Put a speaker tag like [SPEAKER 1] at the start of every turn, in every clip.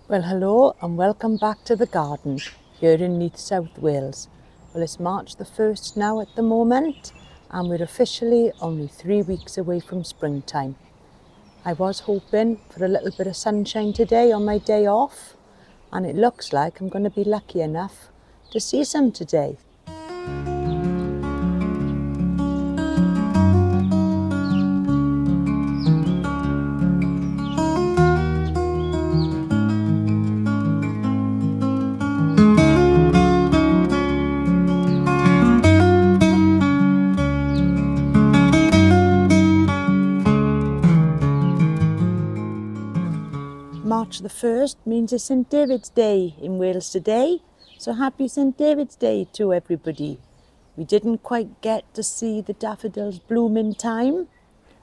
[SPEAKER 1] Well, hello and welcome back to the garden here in Neath, South Wales. Well, it's March the 1st now at the moment and we're officially only 3 weeks away from springtime. I was hoping for a little bit of sunshine today on my day off, and it looks like I'm going to be lucky enough to see some today. March the 1st means it's St David's Day in Wales today, so happy St David's Day to everybody. We didn't quite get to see the daffodils bloom in time,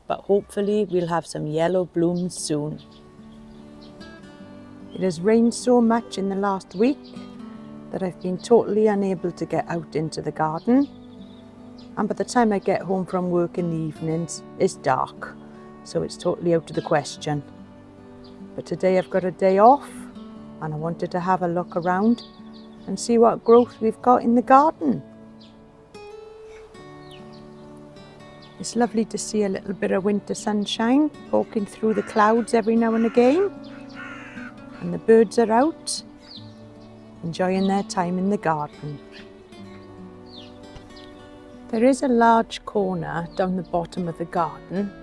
[SPEAKER 1] but hopefully we'll have some yellow blooms soon. It has rained so much in the last week that I've been totally unable to get out into the garden, and by the time I get home from work in the evenings it's dark, so it's totally out of the question. But today I've got a day off and I wanted to have a look around and see what growth we've got in the garden. It's lovely to see a little bit of winter sunshine poking through the clouds every now and again. And the birds are out, enjoying their time in the garden. There is a large corner down the bottom of the garden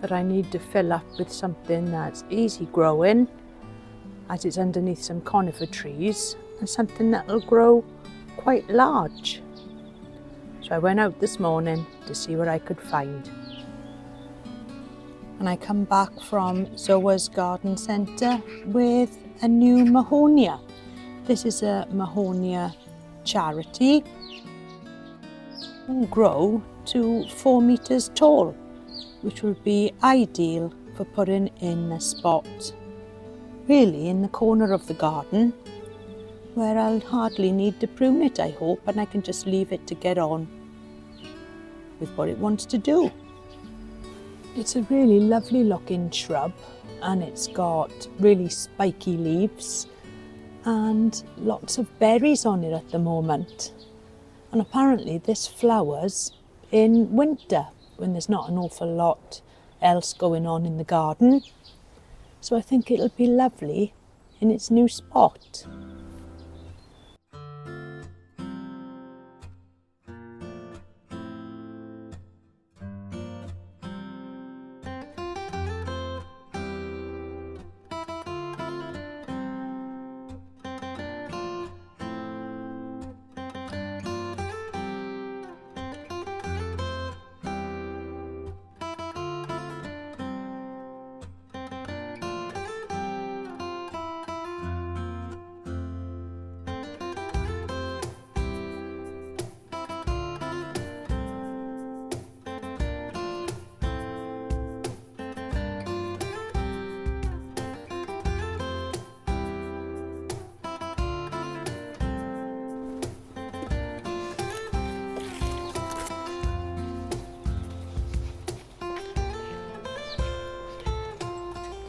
[SPEAKER 1] that I need to fill up with something that's easy growing, as it's underneath some conifer trees, and something that'll grow quite large. So I went out this morning to see what I could find. And I come back from Zoa's garden centre with a new Mahonia. This is a Mahonia Charity. It will grow to 4 metres tall, which will be ideal for putting in a spot really in the corner of the garden where I'll hardly need to prune it, I hope, and I can just leave it to get on with what it wants to do. It's a really lovely looking shrub and it's got really spiky leaves and lots of berries on it at the moment. And apparently this flowers in winter, when there's not an awful lot else going on in the garden. So I think it'll be lovely in its new spot.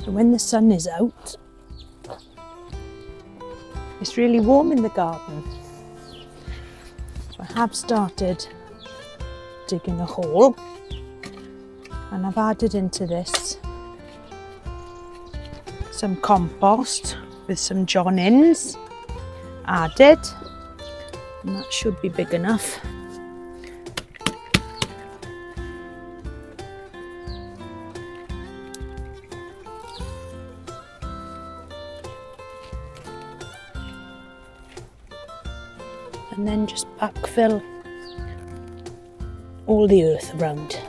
[SPEAKER 1] So when the sun is out, it's really warm in the garden. So I have started digging a hole and I've added into this some compost with some John Innes added, and that should be big enough. And then just backfill all the earth around.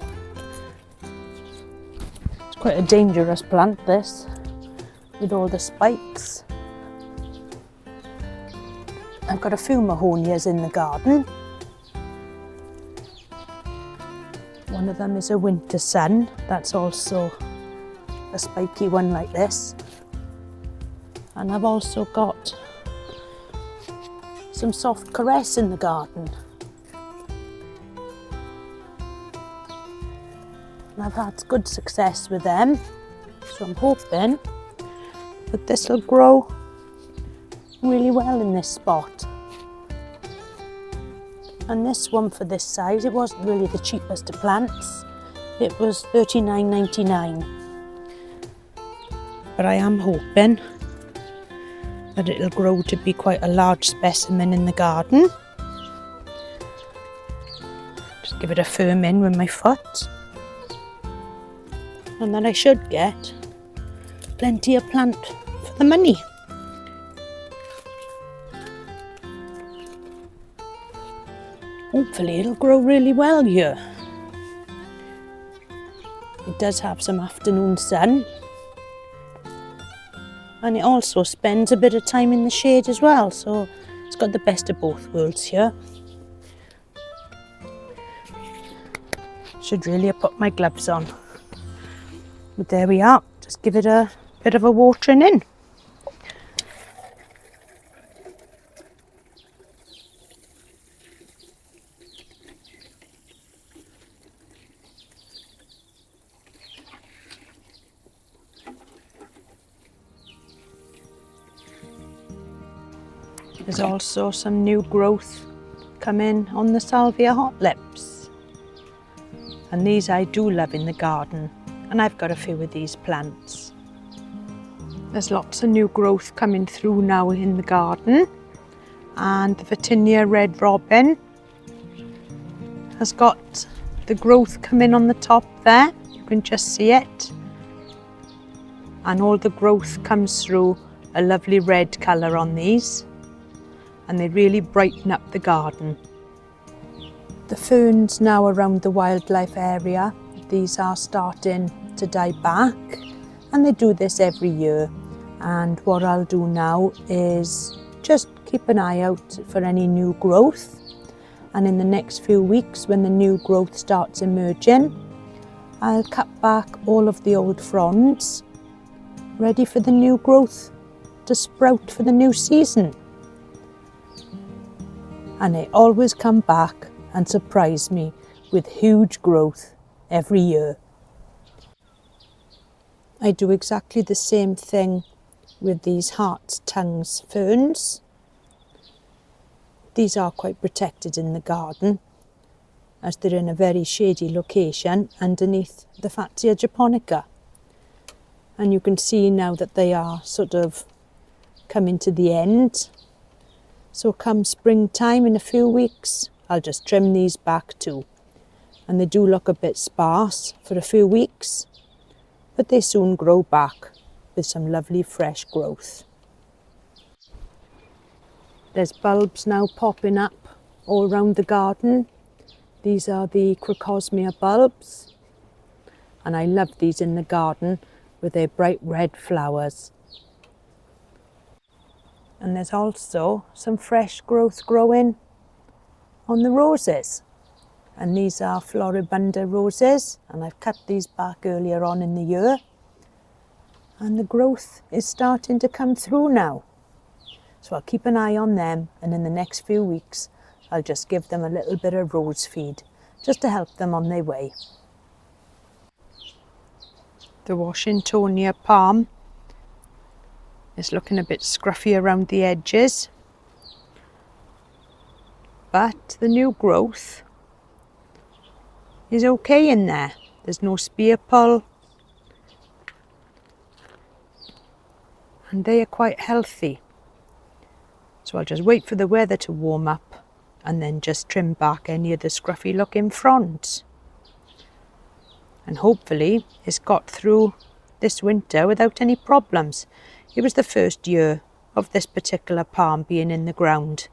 [SPEAKER 1] It's quite a dangerous plant, this, with all the spikes. I've got a few Mahonias in the garden. One of them is a winter sun, that's also a spiky one like this. And I've also got some soft caress in the garden. And I've had good success with them, so I'm hoping that this will grow really well in this spot. And this one for this size, it wasn't really the cheapest of plants. It was $39.99. But I am hoping that it'll grow to be quite a large specimen in the garden. Just give it a firm in with my foot. And then I should get plenty of plant for the money. Hopefully it'll grow really well here. It does have some afternoon sun. And it also spends a bit of time in the shade as well, so it's got the best of both worlds here. Should really have put my gloves on. But there we are, just give it a bit of a watering in. There's also some new growth coming on the salvia hot lips. And these I do love in the garden, and I've got a few of these plants. There's lots of new growth coming through now in the garden, and the Virginia red robin has got the growth coming on the top there. You can just see it. And all the growth comes through a lovely red colour on these. And they really brighten up the garden. The ferns now around the wildlife area, these are starting to die back, and they do this every year. And what I'll do now is just keep an eye out for any new growth, and in the next few weeks when the new growth starts emerging, I'll cut back all of the old fronds, ready for the new growth to sprout for the new season. And they always come back and surprise me with huge growth every year. I do exactly the same thing with these heart's tongues ferns. These are quite protected in the garden as they're in a very shady location underneath the Fatsia japonica. And you can see now that they are sort of coming to the end. So come springtime in a few weeks, I'll just trim these back too. And they do look a bit sparse for a few weeks, but they soon grow back with some lovely fresh growth. There's bulbs now popping up all around the garden. These are the Crocosmia bulbs. And I love these in the garden with their bright red flowers. And there's also some fresh growth growing on the roses. And these are Floribunda roses, and I've cut these back earlier on in the year. And the growth is starting to come through now. So I'll keep an eye on them, and in the next few weeks I'll just give them a little bit of rose feed, just to help them on their way. The Washingtonia palm is looking a bit scruffy around the edges, but the new growth is okay in there. There's no spear pull, and they are quite healthy. So I'll just wait for the weather to warm up and then just trim back any of the scruffy looking fronds. And hopefully it's got through this winter without any problems. It was the first year of this particular palm being in the ground,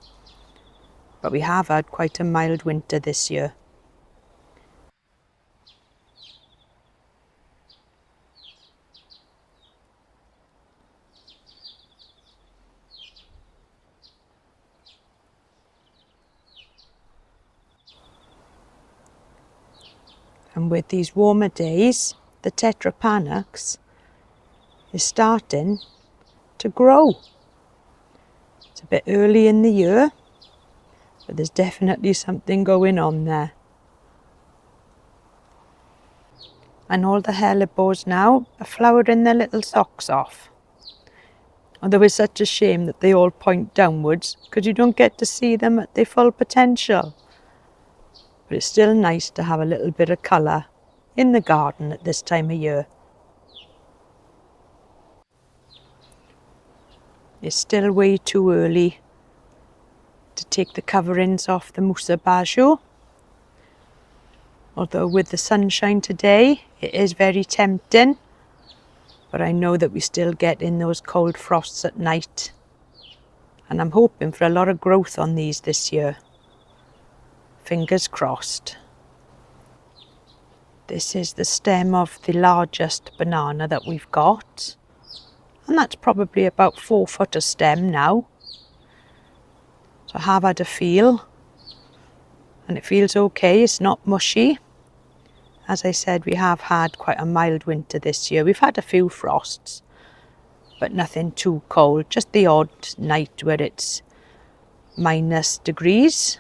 [SPEAKER 1] but we have had quite a mild winter this year. And with these warmer days, the Tetrapanax is starting to grow. It's a bit early in the year, but there's definitely something going on there. And all the hellebores now are flowering their little socks off. Although it's such a shame that they all point downwards because you don't get to see them at their full potential. But it's still nice to have a little bit of colour in the garden at this time of year. It's still way too early to take the coverings off the Musa Baju. Although with the sunshine today, it is very tempting. But I know that we still get in those cold frosts at night. And I'm hoping for a lot of growth on these this year. Fingers crossed. This is the stem of the largest banana that we've got. And that's probably about 4 foot of stem now. So I have had a feel. And it feels okay, it's not mushy. As I said, we have had quite a mild winter this year. We've had a few frosts, but nothing too cold. Just the odd night where it's -degrees.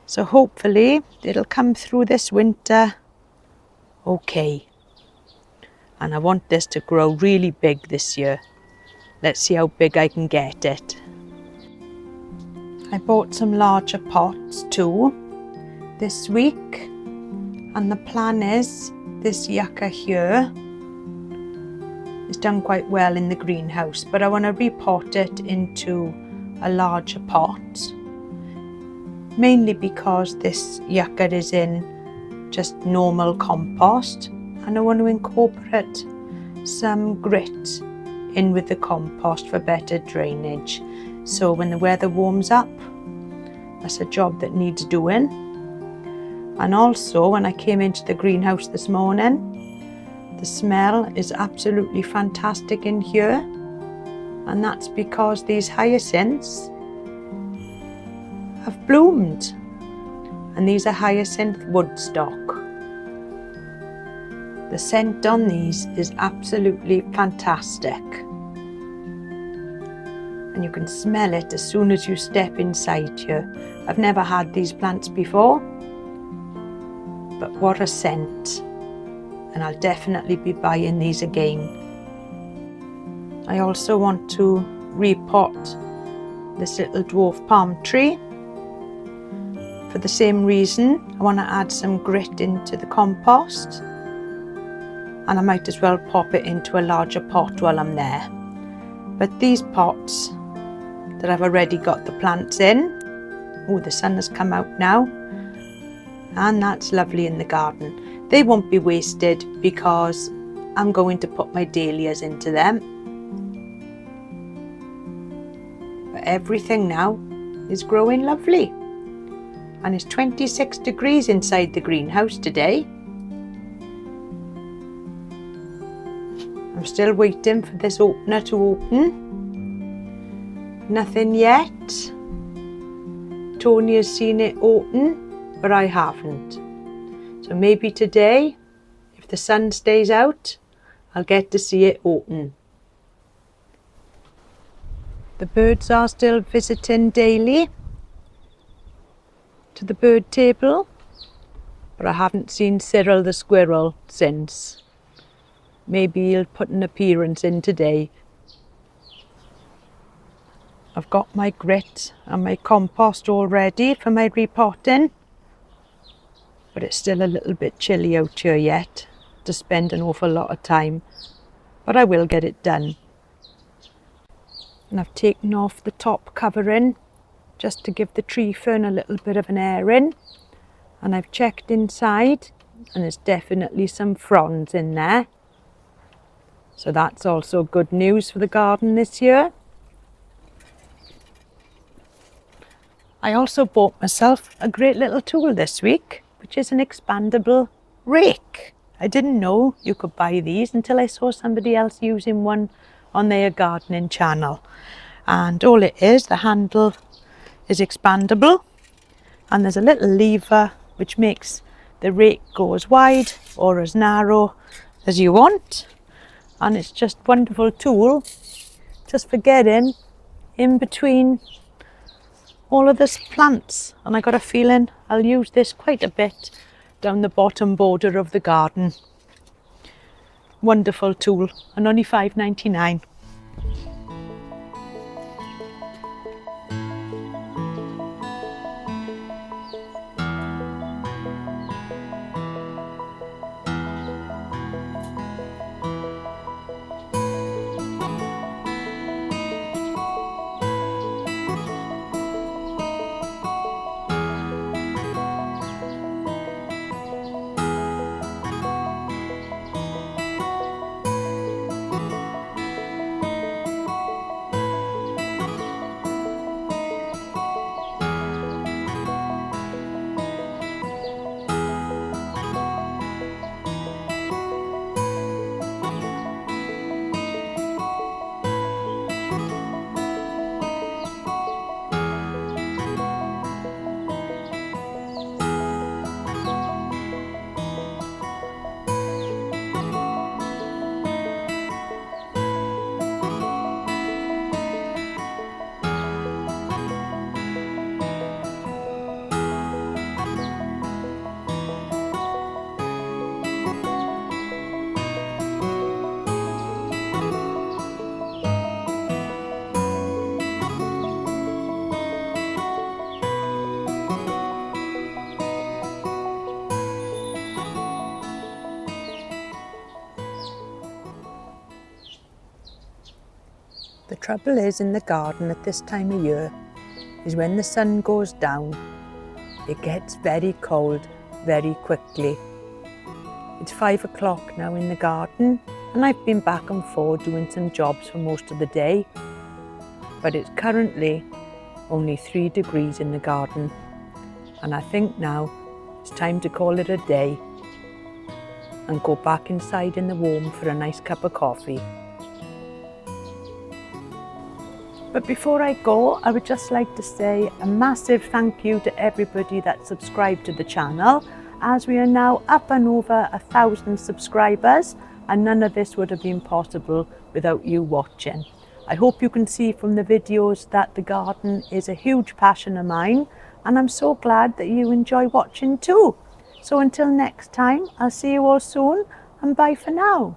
[SPEAKER 1] So hopefully it'll come through this winter okay. And I want this to grow really big this year. Let's see how big I can get it. I bought some larger pots too this week. And the plan is this yucca here is done quite well in the greenhouse, but I want to repot it into a larger pot. Mainly because this yucca is in just normal compost and I want to incorporate some grit in with the compost for better drainage. So when the weather warms up, that's a job that needs doing. And also when I came into the greenhouse this morning, the smell is absolutely fantastic in here. And that's because these hyacinths have bloomed. And these are hyacinth woodstock. The scent on these is absolutely fantastic. And you can smell it as soon as you step inside here. I've never had these plants before. But what a scent. And I'll definitely be buying these again. I also want to repot this little dwarf palm tree. For the same reason, I want to add some grit into the compost. And I might as well pop it into a larger pot while I'm there. But these pots that I've already got the plants in, oh, the sun has come out now. And that's lovely in the garden. They won't be wasted because I'm going to put my dahlias into them. But everything now is growing lovely. And it's 26 degrees inside the greenhouse today. I'm still waiting for this opener to open. Nothing yet. Tony has seen it open. But I haven't. So maybe today, if the sun stays out, I'll get to see it open. The birds are still visiting daily to the bird table, but I haven't seen Cyril the squirrel since. Maybe he'll put an appearance in today. I've got my grit and my compost all ready for my repotting. But it's still a little bit chilly out here yet to spend an awful lot of time. But I will get it done. And I've taken off the top covering just to give the tree fern a little bit of an airing. And I've checked inside and there's definitely some fronds in there. So that's also good news for the garden this year. I also bought myself a great little tool this week, which is an expandable rake. I didn't know you could buy these until I saw somebody else using one on their gardening channel. And all it is, the handle is expandable and there's a little lever which makes the rake go as wide or as narrow as you want. And it's just a wonderful tool just for getting in between all of this plants, and I got a feeling I'll use this quite a bit down the bottom border of the garden. Wonderful tool, and only $5.99. The trouble is in the garden at this time of year is when the sun goes down, it gets very cold very quickly. It's 5 o'clock now in the garden and I've been back and forth doing some jobs for most of the day, but it's currently only 3 degrees in the garden and I think now it's time to call it a day and go back inside in the warm for a nice cup of coffee. But before I go, I would just like to say a massive thank you to everybody that subscribed to the channel, as we are now up and over 1,000 subscribers, and none of this would have been possible without you watching. I hope you can see from the videos that the garden is a huge passion of mine, and I'm so glad that you enjoy watching too. So until next time, I'll see you all soon, and bye for now.